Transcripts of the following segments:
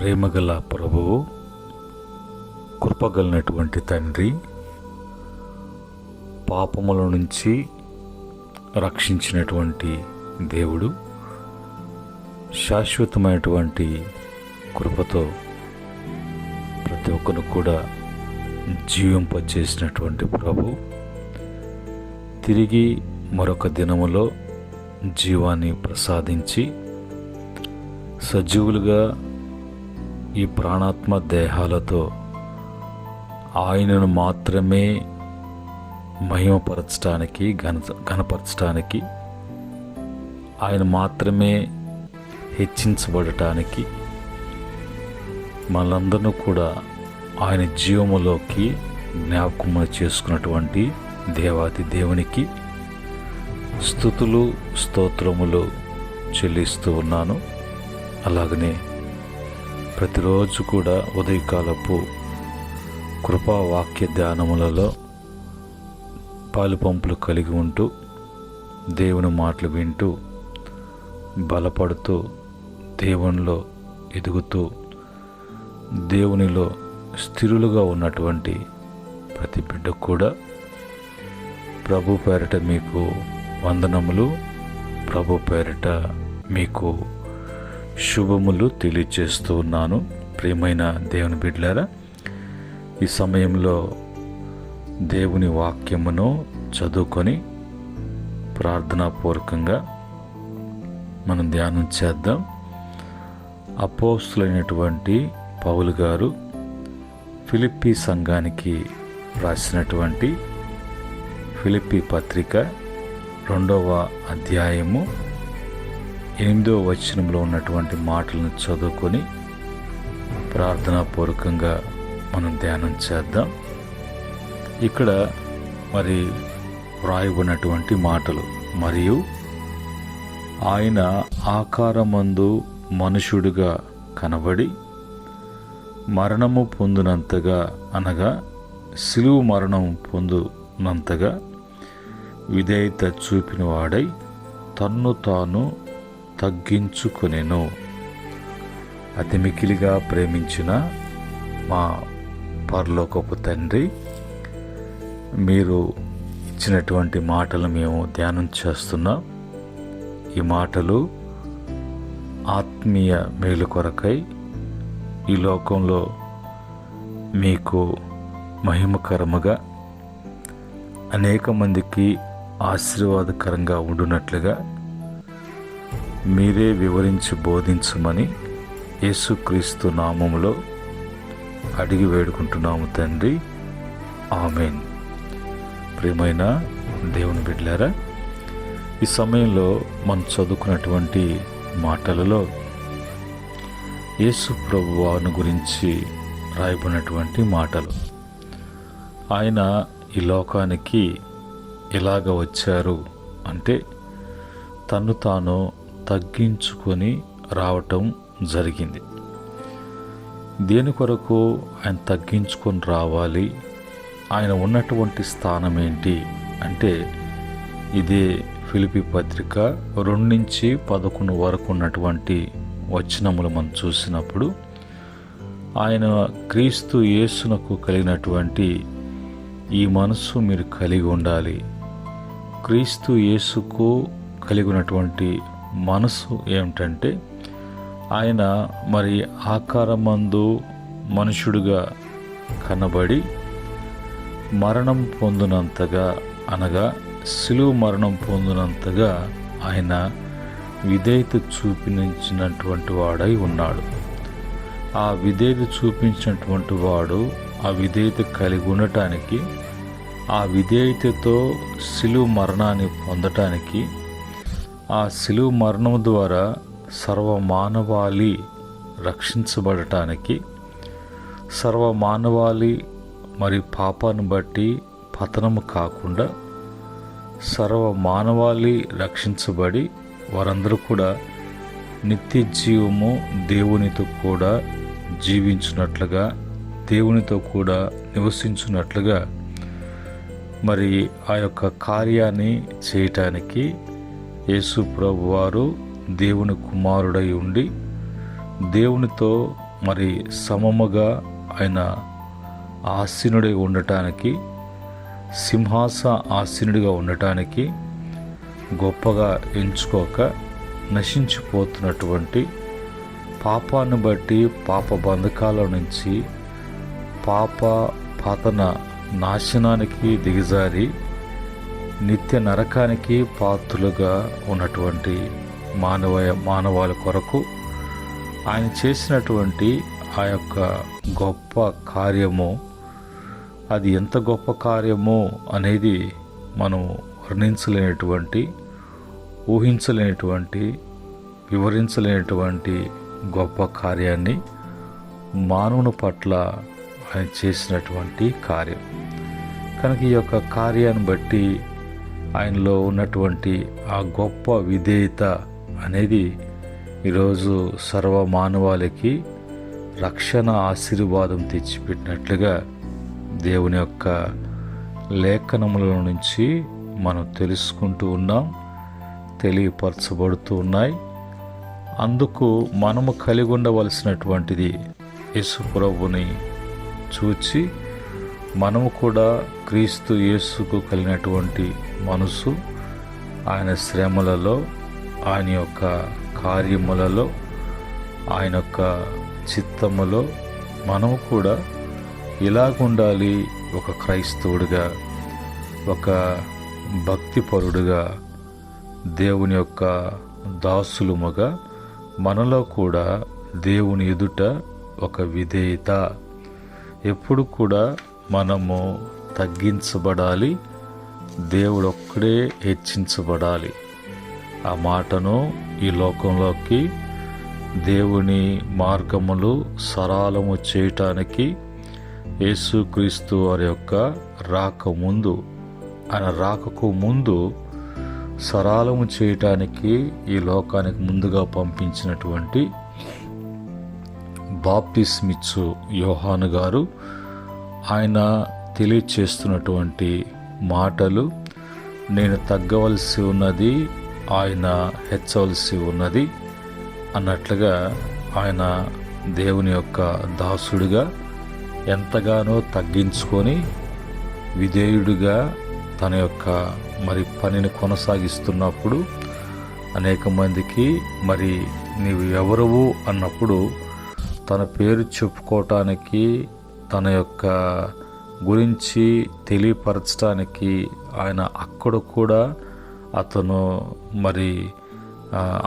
ప్రేమగల ప్రభువు, కృపగలనటువంటి తండ్రి, పాపముల నుంచి రక్షించినటువంటి దేవుడు, శాశ్వతమైనటువంటి కృపతో ప్రతి ఒక్కరు కూడా జీవింపచేసినటువంటి ప్రభు, తిరిగి మరొక దినములో జీవాన్ని ప్రసాదించి సజీవులుగా ఈ ప్రాణాత్మ దేహాలతో ఆయనను మాత్రమే మహిమపరచడానికి, ఘనపరచడానికి, ఆయన మాత్రమే హెచ్చించబడటానికి, మనందరినీ కూడా ఆయన జీవములోకి జ్ఞాపకము చేసుకున్నటువంటి దేవాది దేవునికి స్తుతులు స్తోత్రములు చెల్లిస్తూ ఉన్నాను. అలాగనే ప్రతిరోజు కూడా ఉదయకాలపు కృపావాక్య ధ్యానములలో పాలుపంపులు కలిగి ఉంటూ దేవుని మాటలు వింటూ బలపడుతూ దేవునిలో ఎదుగుతూ దేవునిలో స్థిరులుగా ఉన్నటువంటి ప్రతి బిడ్డ కూడా ప్రభు పేరిట మీకు వందనములు, ప్రభు పేరిట మీకు శుభములు తెలియజేస్తూ ఉన్నాను. ప్రియమైన దేవుని బిడ్డలారా, ఈ సమయంలో దేవుని వాక్యమును చదువుకొని ప్రార్థనాపూర్వకంగా మనం ధ్యానం చేద్దాం. అపోస్తులైనటువంటి పౌలు గారు ఫిలిప్పీ సంఘానికి రాసినటువంటి ఫిలిప్పీ పత్రిక 2వ అధ్యాయము 8వ వచనంలో ఉన్నటువంటి మాటలను చదువుకొని ప్రార్థనాపూర్వకంగా మనం ధ్యానం చేద్దాం. ఇక్కడ మరి వ్రాయబడినటువంటి మాటలు, మరియు ఆయన ఆకారమందు మనుషుడిగా కనబడి మరణము పొందినంతగా, అనగా సిలువ మరణం పొందినంతగా విధేయత చూపిన వాడై తన్ను తాను తగ్గించుకొనెను. అతి మిక్కిలిగా ప్రేమించిన మా పరలోకపు తండ్రి, మీరు ఇచ్చినటువంటి మాటలు మేము ధ్యానం చేస్తున్నాం. ఈ మాటలు ఆత్మీయ మేలు కొరకై ఈ లోకంలో మీకు మహిమకరముగా అనేక మందికి ఆశీర్వాదకరంగా ఉండునట్లుగా మీరే వివరించి బోధించమని యేసుక్రీస్తు నామములో అడిగి వేడుకుంటున్నాము తండ్రి, ఆమేన్. ప్రియమైన దేవుని బిడ్డలారా, ఈ సమయంలో మనం చదువుకున్నటువంటి మాటలలో యేసు ప్రభువాను గురించి రాయబడినటువంటి మాటలు. ఆయన ఈ లోకానికి ఎలాగ వచ్చారు అంటే, తను తాను తగ్గించుకొని రావటం జరిగింది. దేని కొరకు ఆయన తగ్గించుకొని రావాలి? ఆయన ఉన్నటువంటి స్థానం ఏంటి అంటే, ఇదే ఫిలిప్పీ పత్రిక 2-11 వరకు ఉన్నటువంటి వచనములు మనం చూసినప్పుడు, ఆయన క్రీస్తు యేసునకు కలిగినటువంటి ఈ మనస్సు మీరు కలిగి ఉండాలి. క్రీస్తు యేసుకు కలిగినటువంటి మనసు ఏమిటంటే, ఆయన మరి ఆకారమందు మనుషుడుగా కనబడి మరణం పొందినంతగా, అనగా సిలువ మరణం పొందినంతగా ఆయన విధేయత చూపించినటువంటి వాడై ఉన్నాడు. ఆ విధేయత చూపించినటువంటి వాడు ఆ విధేయత కలిగి ఉండటానికి, ఆ విధేయతతో సిలువ మరణాన్ని పొందటానికి, ఆ సిలువ మరణం ద్వారా సర్వమానవాళి రక్షించబడటానికి, సర్వమానవాళి మరి పాపాన్ని బట్టి పతనము కాకుండా సర్వమానవాళి రక్షించబడి వారందరూ కూడా నిత్య జీవము దేవునితో కూడా జీవించున్నట్లుగా, దేవునితో కూడా నివసించున్నట్లుగా మరి ఆ యొక్క కార్యాన్ని చేయటానికి యేసు ప్రభువారు దేవుని కుమారుడై ఉండి దేవునితో మరి సమముగా ఆయన ఆసీనుడిగా ఉండటానికి, సింహాస ఆసీనుడిగా ఉండటానికి గొప్పగా ఎంచుకోక నశించిపోతున్నటువంటి పాపాన్ని బట్టి, పాప బంధకాల నుంచి, పాప పతన నాశనానికి దిగజారి నిత్య నరకానికి పాత్రులుగా ఉన్నటువంటి మానవాళి కొరకు ఆయన చేసినటువంటి ఆ యొక్క గొప్ప కార్యము, అది ఎంత గొప్ప కార్యమో అనేది మనం వర్ణించలేనటువంటి, ఊహించలేనటువంటి, వివరించలేనటువంటి గొప్ప కార్యాన్ని మానవుని పట్ల ఆయన చేసినటువంటి కార్యం. కనుక ఈ యొక్క కార్యాన్ని బట్టి ఆయనలో ఉన్నటువంటి ఆ గొప్ప విధేయత అనేది ఈరోజు సర్వ మానవాళికి రక్షణ ఆశీర్వాదం తెచ్చిపెట్టినట్లుగా దేవుని యొక్క లేఖనముల నుంచి మనం తెలుసుకుంటూ ఉన్నాం, తెలియపరచబడుతూ ఉన్నాయి. అందుకు మనము కలిగి ఉండవలసినటువంటిది యేసు ప్రభుని చూచి మనము కూడా క్రీస్తు యేసుకు కలిగినటువంటి మనసు, ఆయన శ్రమలలో, ఆయన యొక్క కార్యములలో, ఆయన యొక్క చిత్తములో మనము కూడా ఇలాగుండాలి. ఒక క్రైస్తవుడిగా, ఒక భక్తిపరుడుగా, దేవుని యొక్క దాసులుముగా మనలో కూడా దేవుని ఎదుట ఒక విధేయత, ఎప్పుడు కూడా మనము తగ్గించబడాలి, దేవుడు ఒక్కడే హెచ్చించబడాలి. ఆ మాటను ఈ లోకంలోకి దేవుని మార్గములు సరళము చేయటానికి యేసుక్రీస్తు వారి యొక్క రాకముందు, ఆయన రాకకు ముందు సరళము చేయటానికి ఈ లోకానికి ముందుగా పంపించినటువంటి బాప్తిస్మిచ్చు యోహాను గారు ఆయన తెలియచేస్తున్నటువంటి మాటలు, నేను తగ్గవలసి ఉన్నది, ఆయన హెచ్చవలసి ఉన్నది అన్నట్లుగా ఆయన దేవుని యొక్క దాసుడిగా ఎంతగానో తగ్గించుకొని విధేయుడిగా తన యొక్క పనిని కొనసాగిస్తున్నప్పుడు అనేక మందికి నీవు ఎవరువు అన్నప్పుడు తన పేరు చెప్పుకోవటానికి, తన యొక్క గురించి తెలియపరచడానికి ఆయన అక్కడ కూడా అతను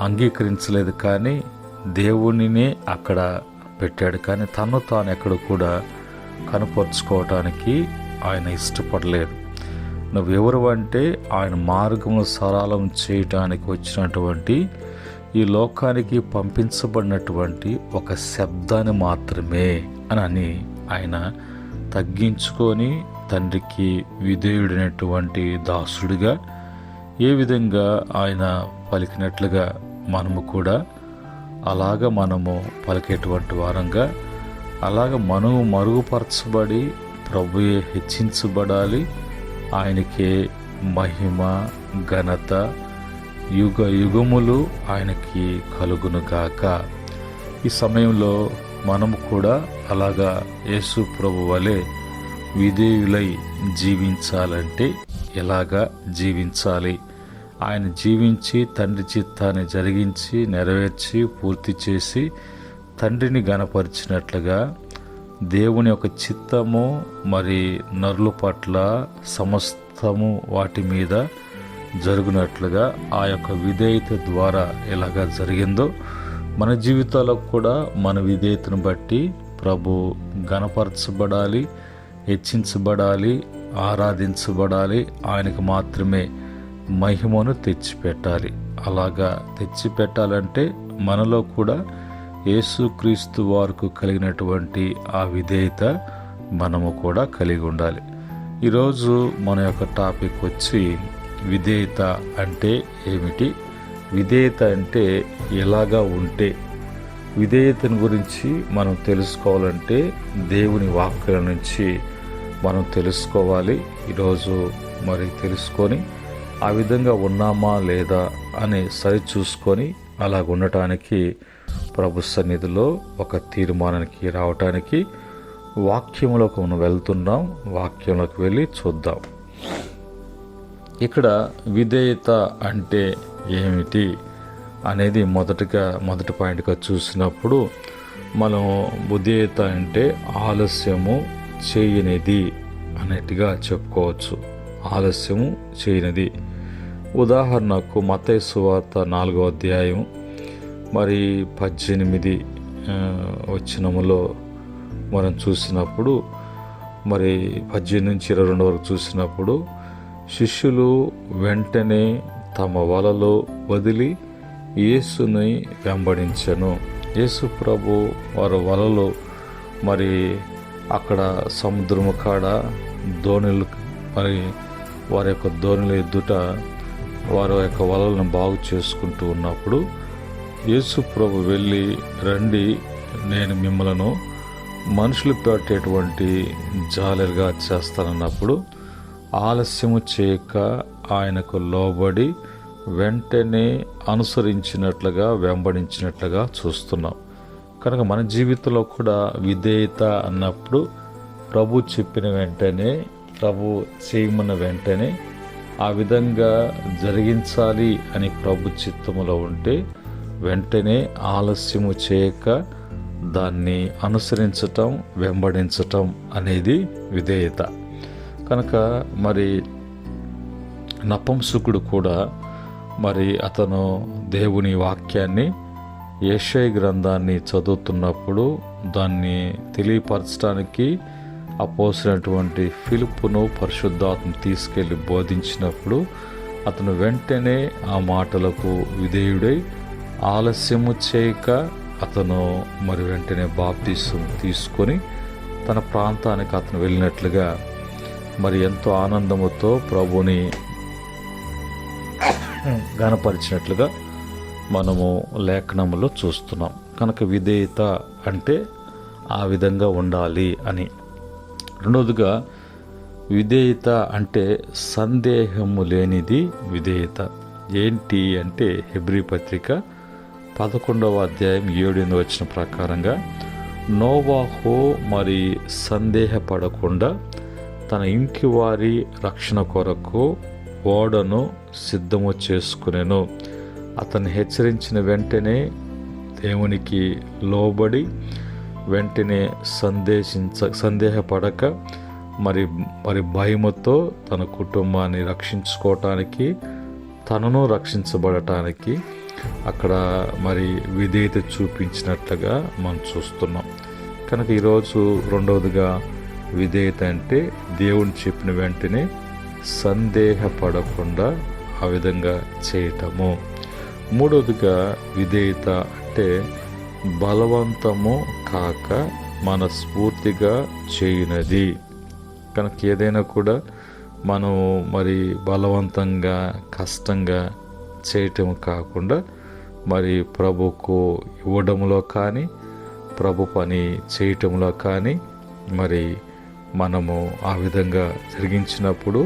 అంగీకరించలేదు. కానీ దేవునినే అక్కడ పెట్టాడు. కానీ తను తాను ఎక్కడ కూడా కనపరుచుకోవటానికి ఆయన ఇష్టపడలేదు. నువ్వెవరు అంటే ఆయన మార్గమును సరళం చేయటానికి వచ్చినటువంటి, ఈ లోకానికి పంపించబడినటువంటి ఒక శబ్దాన్ని మాత్రమే అని ఆయన తగ్గించుకొని తండ్రికి విధేయుడైనటువంటి దాసుడిగా ఏ విధంగా ఆయన పలికినట్లుగా మనము కూడా మనము పలికేటువంటి వారంగా, మనము మరుగుపరచబడి ప్రభుయే హెచ్చించబడాలి. ఆయనకే మహిమ, ఘనత యుగ యుగములు ఆయనకి కలుగునుగాక. ఈ సమయంలో మనము కూడా యేసు ప్రభు వలె విధేయులై జీవించాలంటే ఎలాగా జీవించాలి? ఆయన జీవించి తండ్రి చిత్తాన్ని జరిగించి నెరవేర్చి పూర్తి చేసి తండ్రిని గణపరిచినట్లుగా దేవుని యొక్క చిత్తము నరుల పట్ల సమస్తము వాటి మీద జరుగునట్లుగా ఆ యొక్క విధేయత ద్వారా ఎలాగా జరిగిందో మన జీవితాల్లో కూడా మన విధేయతను బట్టి ప్రభు గణపరచబడాలి, హెచ్చించబడాలి, ఆరాధించబడాలి. ఆయనకు మాత్రమే మహిమను తెచ్చిపెట్టాలి. తెచ్చిపెట్టాలంటే మనలో కూడా యేసుక్రీస్తు వారికి కలిగినటువంటి ఆ విధేయత మనము కూడా కలిగి ఉండాలి. ఈరోజు మన యొక్క టాపిక్ వచ్చి విధేయత అంటే ఏమిటి, విధేయత అంటే ఎలాగా ఉంటే. విధేయతను గురించి మనం తెలుసుకోవాలంటే దేవుని వాక్యాల నుంచి మనం తెలుసుకోవాలి. ఈరోజు తెలుసుకొని ఆ విధంగా ఉన్నామా లేదా అని సరిచూసుకొని ఉండటానికి ప్రభు సన్నిధిలో ఒక తీర్మానానికి రావటానికి వాక్యంలోకి మనం వెళ్తున్నాం. వాక్యంలోకి వెళ్ళి చూద్దాం. ఇక్కడ విధేయత అంటే ఏమిటి అనేది మొదటి పాయింట్గా చూసినప్పుడు మనం విధేయత అంటే ఆలస్యము చేయనిది అన్నట్టుగా చెప్పుకోవచ్చు. ఆలస్యము చేయనిది. ఉదాహరణకు మత్తయి సువార్త 4వ అధ్యాయం 18 వచనములో మనం చూసినప్పుడు 18 నుంచి 22 వరకు చూసినప్పుడు శిష్యులు వెంటనే తమ వలలో వదిలి యేసుని వెంబడించెను. యేసు ప్రభు వారి వలలో అక్కడ సముద్రము కాడ దోణులు వారి యొక్క దోణుల ఎదుట వారి యొక్క వలలను బాగు చేసుకుంటూ ఉన్నప్పుడు యేసు ప్రభు వెళ్ళి, రండి నేను మిమ్మలను మనుషులు పెట్టేటువంటి జాలరుగా చేస్తానన్నప్పుడు ఆలస్యము చేయక ఆయనకు లోబడి వెంటనే అనుసరించినట్లుగా వెంబడించినట్లుగా చూస్తున్నాం. కనుక మన జీవితంలో కూడా విధేయత అన్నప్పుడు ప్రభు చెప్పిన వెంటనే, ప్రభు చేయమన్న వెంటనే ఆ విధంగా జరిగించాలి అని ప్రభు చిత్తములో ఉంటే వెంటనే ఆలస్యము చేయక దాన్ని అనుసరించటం, వెంబడించటం అనేది విధేయత. కనుక నపుంసకుడు కూడా అతను దేవుని వాక్యాన్ని, యెషయా గ్రంథాన్ని చదువుతున్నప్పుడు దాన్ని తెలియపరచడానికి అపోస్తలుడైనటువంటి ఫిలిప్పును పరిశుద్ధాత్మ తీసుకెళ్లి బోధించినప్పుడు అతను వెంటనే ఆ మాటలకు విధేయుడై ఆలస్యము చేయక అతను వెంటనే బాప్తిసం తీసుకొని తన ప్రాంతానికి అతను వెళ్ళినట్లుగా ఎంతో ఆనందముతో ప్రభుని గణపరిచినట్లుగా మనము లేఖనములో చూస్తున్నాం. కనుక విధేయత అంటే ఆ విధంగా ఉండాలి అని. రెండవదిగా విధేయత అంటే సందేహము లేనిది విధేయత. ఏంటి అంటే హెబ్రీ పత్రిక 11వ అధ్యాయం 7వ వచనం ప్రకారంగా నోవాహు సందేహపడకుండా తన ఇంటి వారి రక్షణ కొరకు ఓడను సిద్ధము చేసుకునేను. అతను హెచ్చరించిన వెంటనే దేవునికి లోబడి వెంటనే సందేహపడక భయముతో తన కుటుంబాన్ని రక్షించుకోవటానికి, తనను రక్షించబడటానికి అక్కడ విధేయత చూపించినట్లుగా మనం చూస్తున్నాం. కనుక ఈరోజు రెండవదిగా విధేయత అంటే దేవుని చెప్పిన వెంటనే సందేహపడకుండా ఆ విధంగా చేయటము. మూడవదిగా విధేయత అంటే బలవంతము కాక మనస్ఫూర్తిగా చేయునది. కనుక ఏదైనా కూడా మనం బలవంతంగా కష్టంగా చేయటం కాకుండా ప్రభుకు ఇవ్వడంలో కానీ ప్రభు పని చేయటంలో కానీ మనము ఆ విధంగా జరిగించినప్పుడు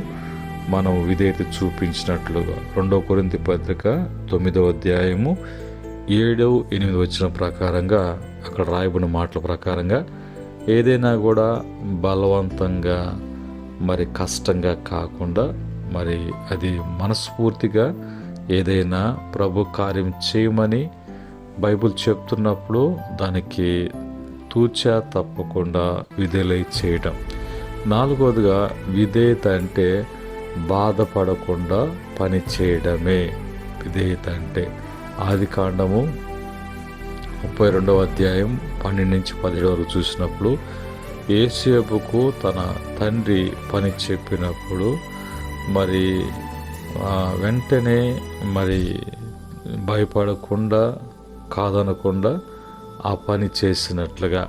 మనం విధేయత చూపించినట్లుగా 2 కొరింథీ పత్రిక 9వ అధ్యాయము 7, 8 వచనం ప్రకారంగా అక్కడ రాయబడిన మాటల ప్రకారంగా ఏదైనా కూడా బలవంతంగా కష్టంగా కాకుండా అది మనస్ఫూర్తిగా ఏదైనా ప్రభు కార్యం చేయమని బైబిల్ చెప్తున్నప్పుడు దానికి తూచా తప్పకుండా విధేయులై చేయడం. నాలుగవదిగా విధేయత అంటే బాధపడకుండా పని చేయడమే విధేయత అంటే. ఆదికాండము 32వ అధ్యాయం 12 నుంచి 17 వరకు చూసినప్పుడు యోసేపుకు తన తండ్రి పని చెప్పినప్పుడు వెంటనే భయపడకుండా కాదనకుండా ఆ పని చేసినట్లుగా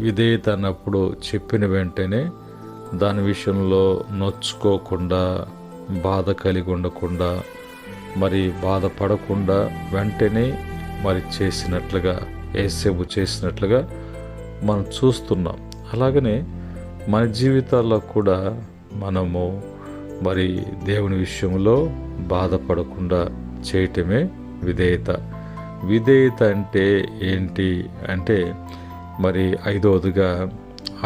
విధేయత అన్నప్పుడు చెప్పిన వెంటనే దాని విషయంలో నొచ్చుకోకుండా, బాధ కలిగి ఉండకుండా, బాధపడకుండా వెంటనే చేసినట్లుగా యోసేపు చేసినట్లుగా మనం చూస్తున్నాం. అలాగనే మన జీవితాల్లో కూడా మనము దేవుని విషయంలో బాధపడకుండా చేయటమే విధేయత. విధేయత అంటే ఏంటి అంటే మరి 5వదిగా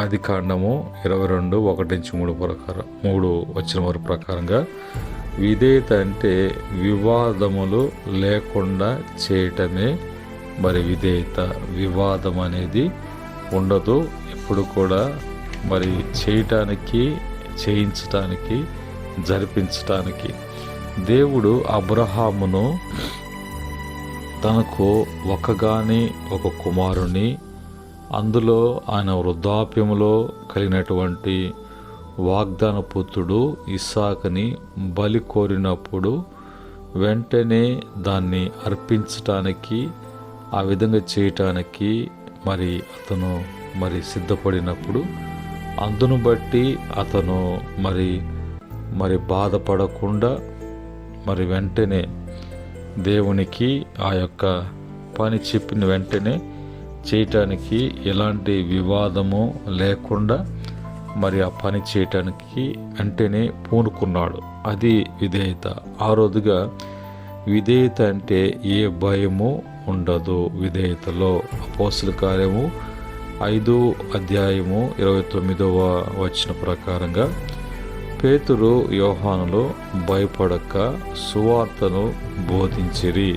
ఆదికాండము 22:1-3 ప్రకారం 3 వచ్చిన వారి ప్రకారంగా విధేయత అంటే వివాదములు లేకుండా చేయటమే మరి విధేయత. వివాదం అనేది ఉండదు ఎప్పుడు కూడా. మరి చేయటానికి, చేయించటానికి, జరిపించటానికి దేవుడు అబ్రహామును తనకు ఒక కుమారుని, అందులో ఆయన వృద్ధాప్యములో కలిగినటువంటి వాగ్దాన పుత్రుడు ఇస్సాకుని బలి కోరినప్పుడు వెంటనే దాన్ని అర్పించటానికి, ఆ విధంగా చేయటానికి మరి అతను సిద్ధపడినప్పుడు అందును బట్టి అతను మరి బాధపడకుండా వెంటనే దేవునికి ఆ యొక్క పని చెప్పిన వెంటనే చేయటానికి ఎలాంటి వివాదము లేకుండా ఆ పని చేయటానికి వెంటనే పూనుకున్నాడు. అది విధేయత. 6వదిగా విధేయత అంటే ఏ భయము ఉండదు విధేయతలో. అపోస్తలుల కార్యము 5:29 ప్రకారంగా పేతురు, యోహానులు భయపడక సువార్తను బోధించిరి.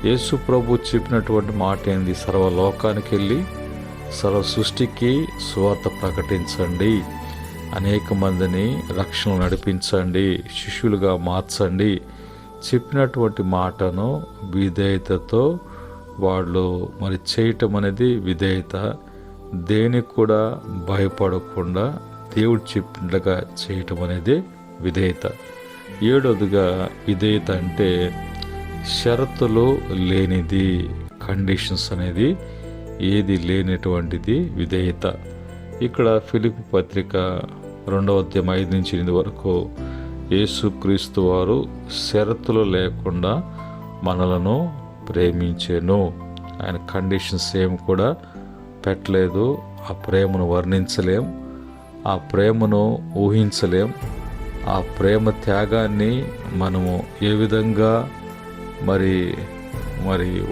యేసు ప్రభు చెప్పినటువంటి మాట ఏంది? సర్వలోకానికి వెళ్ళి సర్వ సృష్టికి సువార్త ప్రకటించండి, అనేక మందిని రక్షణ నడిపించండి, శిష్యులుగా మార్చండి. చెప్పినటువంటి మాటను విధేయతతో వాళ్ళు చేయటం అనేది విధేయత. దేనికి కూడా భయపడకుండా దేవుడు చెప్పినట్లుగా చేయటం అనేది విధేయత. 7వదిగా విధేయత అంటే షరతులు లేనిది, కండిషన్స్ అనేది ఏది లేనటువంటిది విధేయత. ఇక్కడ ఫిలిప్పీ పత్రిక 2:5-8 వరకు యేసుక్రీస్తు వారు షరతులు లేకుండా మనలను ప్రేమించెను. ఆయన కండిషన్స్ ఏమి కూడా పెట్టలేదు. ఆ ప్రేమను వర్ణించలేం, ఆ ప్రేమను ఊహించలేం. ఆ ప్రేమ త్యాగాన్ని మనము ఏ విధంగా మరి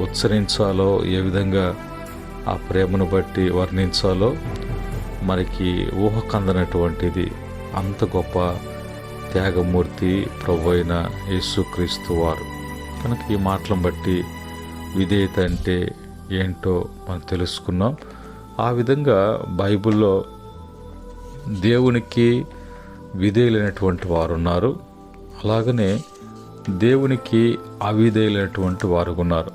ఉచ్చరించాలో, ఏ విధంగా ఆ ప్రేమను బట్టి వర్ణించాలో మనకి ఊహకందనటువంటిది. అంత గొప్ప త్యాగమూర్తి ప్రభు అయిన యేసుక్రీస్తు వారు. కనుక ఈ మాటలను బట్టి విధేయత అంటే ఏంటో మనం తెలుసుకున్నాం. ఆ విధంగా బైబిల్లో దేవునికి విధేయులైనటువంటి వారు ఉన్నారు, అలాగనే దేవునికి అవిధేయులైనటువంటి వారు ఉన్నారు.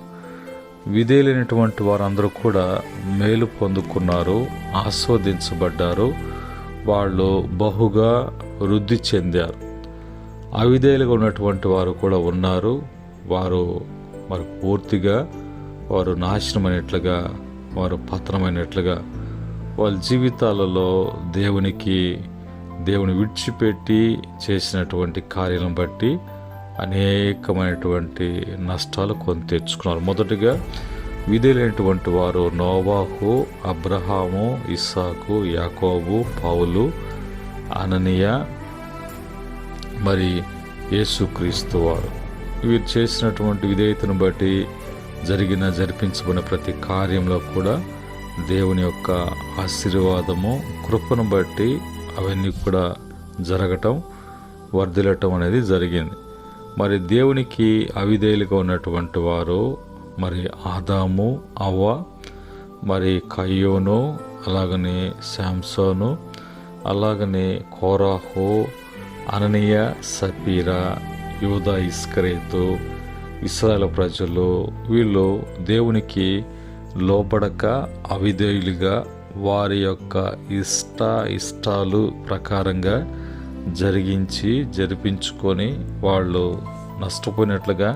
విధేయులైనటువంటి వారందరూ కూడా మేలు పొందుకున్నారు, ఆస్వాదించబడ్డారు, వాళ్ళు బహుగా వృద్ధి చెందారు. అవిధేయులుగా ఉన్నటువంటి వారు కూడా ఉన్నారు. వారు పూర్తిగా వారు నాశనమైనట్లుగా, వారు పతనమైనట్లుగా, వాళ్ళ జీవితాలలో దేవుని విడిచిపెట్టి చేసినటువంటి కార్యాలను బట్టి అనేకమైనటువంటి నష్టాలు కొని తెచ్చుకున్నారు. మొదటిగా విధేయులైనటువంటి వారు నోవాహు, అబ్రహాము, ఇస్సాకు, యాకోబు, పౌలు, అననీయ, యేసుక్రీస్తు వారు. వీరు చేసినటువంటి విధేయతను బట్టి జరిపించబడిన ప్రతి కార్యంలో కూడా దేవుని యొక్క ఆశీర్వాదము, కృపను బట్టి అవన్నీ కూడా జరగటం, వర్ధిల్లటం అనేది జరిగింది. దేవునికి అవిధేయులుగా ఉన్నటువంటి వారు ఆదాము, అవ్వ, కయ్యోను, అలాగనే శాంసోను, అలాగనే కోరాహు, అననీయ, సపీరా, యూదా ఇస్కరేతు, ఇశ్రాయేలు ప్రజలు, వీళ్ళు దేవునికి లోబడక అవిధేయులుగా వారి యొక్క ఇష్టాలు ప్రకారంగా జరిపించుకొని వాళ్ళు నష్టపోయినట్లుగా,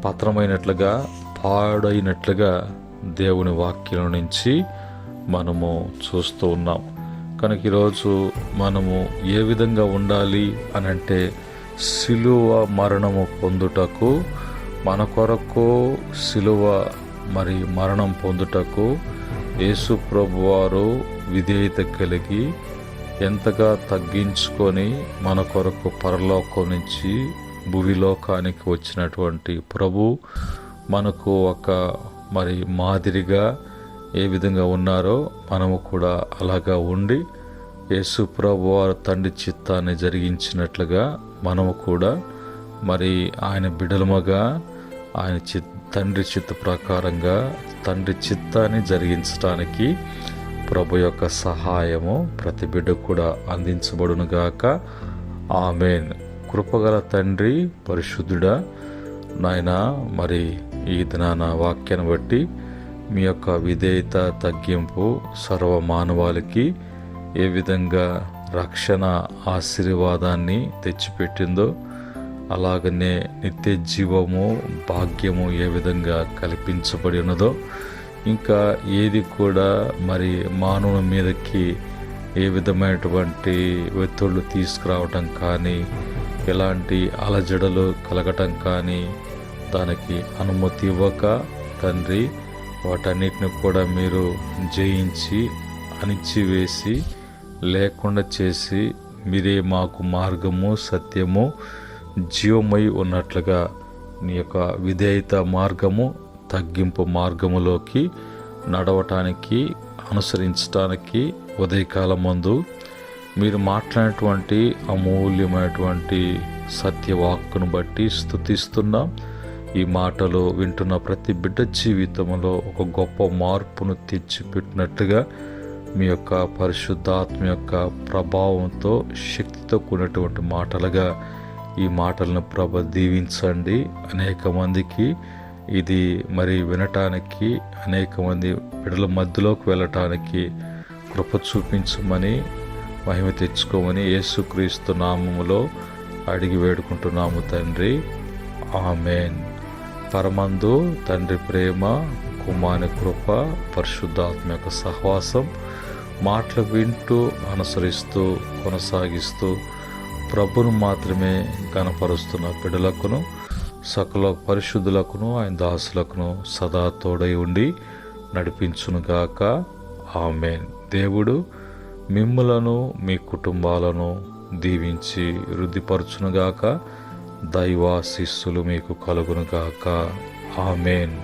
పతనమైనట్లుగా, పాడైనట్లుగా దేవుని వాక్యం నుంచి మనము చూస్తూ ఉన్నాం. కనుక ఈరోజు మనము ఏ విధంగా ఉండాలి అని అంటే, సిలువ మరణము పొందుటకు, మన కొరకు సిలువ మరణం పొందుటకు యేసు ప్రభువారు విధేయత కలిగి ఎంతగా తగ్గించుకొని మన కొరకు పరలోకం నుంచి భూవిలోకానికి వచ్చినటువంటి ప్రభు మనకు ఒక మాదిరిగా ఏ విధంగా ఉన్నారో మనము కూడా అలాగా ఉండి యేసు ప్రభు వారు తండ్రి చిత్తాన్ని జరిగించినట్లుగా మనము కూడా ఆయన బిడలముగా ఆయన తండ్రి చిత్త ప్రకారంగా తండ్రి చిత్తాన్ని జరిగించడానికి ప్రభు యొక్క సహాయము ప్రతి బిడ్డకు కూడా అందించబడునుగాక. ఆమేన్. కృపగల తండ్రి, పరిశుద్ధుడా నాయనా, ఈ దినాన వాక్యాన్ని బట్టి మీ యొక్క విధేయత, తగ్గింపు సర్వ మానవాళికి ఏ విధంగా రక్షణ ఆశీర్వాదాన్ని తెచ్చిపెట్టిందో, అలాగనే నిత్య జీవము, భాగ్యము ఏ విధంగా కల్పించబడి ఉన్నదో, ఇంకా ఏది కూడా మానవుని మీదకి ఏ విధమైనటువంటి ఒత్తిళ్లు తీసుకురావటం కానీ, ఎలాంటి అలజడలు కలగటం కానీ దానికి అనుమతి ఇవ్వక తండ్రి వాటన్నిటిని కూడా మీరు జయించి అణిచివేసి లేకుండా చేసి మీరే మాకు మార్గము, సత్యము, జీవమై ఉన్నట్లుగా నీ యొక్క విధేయత మార్గము, తగ్గింపు మార్గములోకి నడవటానికి, అనుసరించటానికి ఉదయకాలం ముందు మీరు మాట్లాడినటువంటి అమూల్యమైనటువంటి సత్యవాక్కును బట్టి స్తుతిస్తున్నాం. ఈ మాటలు వింటున్న ప్రతి బిడ్డ జీవితంలో ఒక గొప్ప మార్పును తెచ్చిపెట్టినట్టుగా మీ యొక్క పరిశుద్ధాత్మ యొక్క ప్రభావంతో, శక్తితో కూడినటువంటి మాటలుగా ఈ మాటలను దీవించండి. అనేక మందికి ఇది వినటానికి, అనేక మంది బిడ్డల మధ్యలోకి వెళ్ళటానికి కృప చూపించమని, మహిమ తెచ్చుకోమని యేసుక్రీస్తు నామములో అడిగి వేడుకుంటున్నాము తండ్రి. ఆమేన్. పరమందు తండ్రి ప్రేమ, కుమారుని కృప, పరిశుద్ధాత్మ యొక్క సహవాసం మాటలు వింటూ, అనుసరిస్తూ, కొనసాగిస్తూ ప్రభును మాత్రమే కనపరుస్తున్న బిడ్డలకును, సకల పరిశుద్ధులకును, ఆయన దాసులకును సదా తోడై ఉండి నడిపించునుగాక. ఆమేన్. దేవుడు మిమ్ములను, మీ కుటుంబాలను దీవించి వృద్ధిపరచునుగాక. దైవాశీస్సులు మీకు కలుగునుగాక. ఆమేన్.